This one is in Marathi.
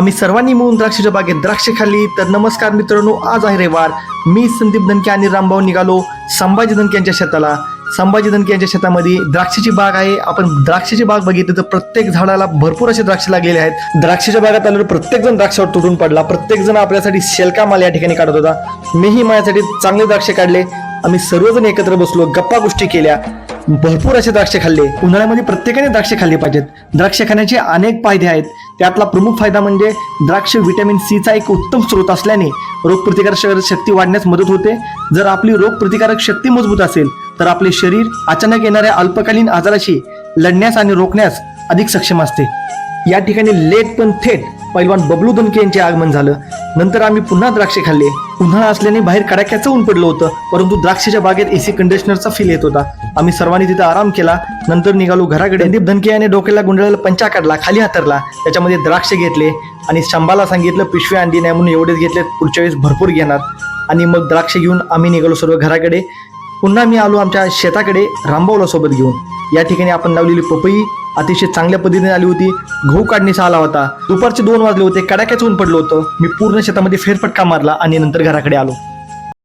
आम्ही सर्वांनी मिळून द्राक्षाच्या बागेत द्राक्षे खाल्ली. तर नमस्कार मित्रांनो, आज आहे रविवार. मी संदीप दणके आणि रामभाऊ निघालो संभाजी दणके यांच्या शेताला. संभाजी दणके यांच्या शेतामध्ये द्राक्षाची बाग आहे. आपण द्राक्षाची बाग बघितली तर प्रत्येक झाडाला भरपूर असे द्राक्ष लागलेले आहेत. द्राक्षाच्या बागात आल्यावर प्रत्येक जण द्राक्षावर तुटून पडला. प्रत्येक जण आपल्यासाठी शेलका माल या ठिकाणी काढत होता. मीही माझ्यासाठी चांगले द्राक्षे काढले. आम्ही सर्वजण एकत्र बसलो, गप्पा गोष्टी केल्या, भरपूर असे द्राक्षे खाल्ले. उन्हाळ्यामध्ये प्रत्येकाने द्राक्षे खाल्ले पाहिजेत. द्राक्षे खाण्याचे अनेक फायदे आहेत. त्यातला प्रमुख फायदा म्हणजे द्राक्ष व्हिटॅमिन सीचा एक उत्तम स्रोत असल्याने रोगप्रतिकारक शक्ती वाढण्यास मदत होते. जर आपली रोगप्रतिकारक शक्ती मजबूत असेल तर आपले शरीर अचानक येणाऱ्या अल्पकालीन आजाराशी लढण्यास आणि रोखण्यास अधिक सक्षम असते. या ठिकाणी लेट पण थेट पैलवान बबलू दणके यांचे आगमन झालं. नंतर आम्ही पुन्हा द्राक्षे खाल्ले. उन्हाळा असल्याने बाहेर कडाक्याचं ऊन पडलं होतं, परंतु द्राक्षाच्या बागेत एसी कंडिशनरचा फील येत होता. आम्ही सर्वांनी तिथे आराम केला. नंतर निघालो घराकडे. संदीप दणके याने डोक्याला गुंडळलेला पंचा काढला, खाली हातरला, त्याच्यामध्ये द्राक्षे घेतले आणि शंभाला सांगितलं पिशवी आणली नाही म्हणून एवढेच घेतले, पुढच्या वेळेस भरपूर घेणार. आणि मग द्राक्षे घेऊन आम्ही निघालो सर्व घराकडे. पुन्हा मी आलो आमच्या शेताकडे रामभाऊला सोबत घेऊन. या ठिकाणी आपण लावलेली पपई अतिशय चांगल्या पद्धतीने आली होती. गहू काढणीचा आला होता. दुपारचे 2 वाजले होते. कडाक्याचं ऊन पडलं होतं. मी पूर्ण शेतामध्ये फेरफटका मारला आणि नंतर घराकडे आलो.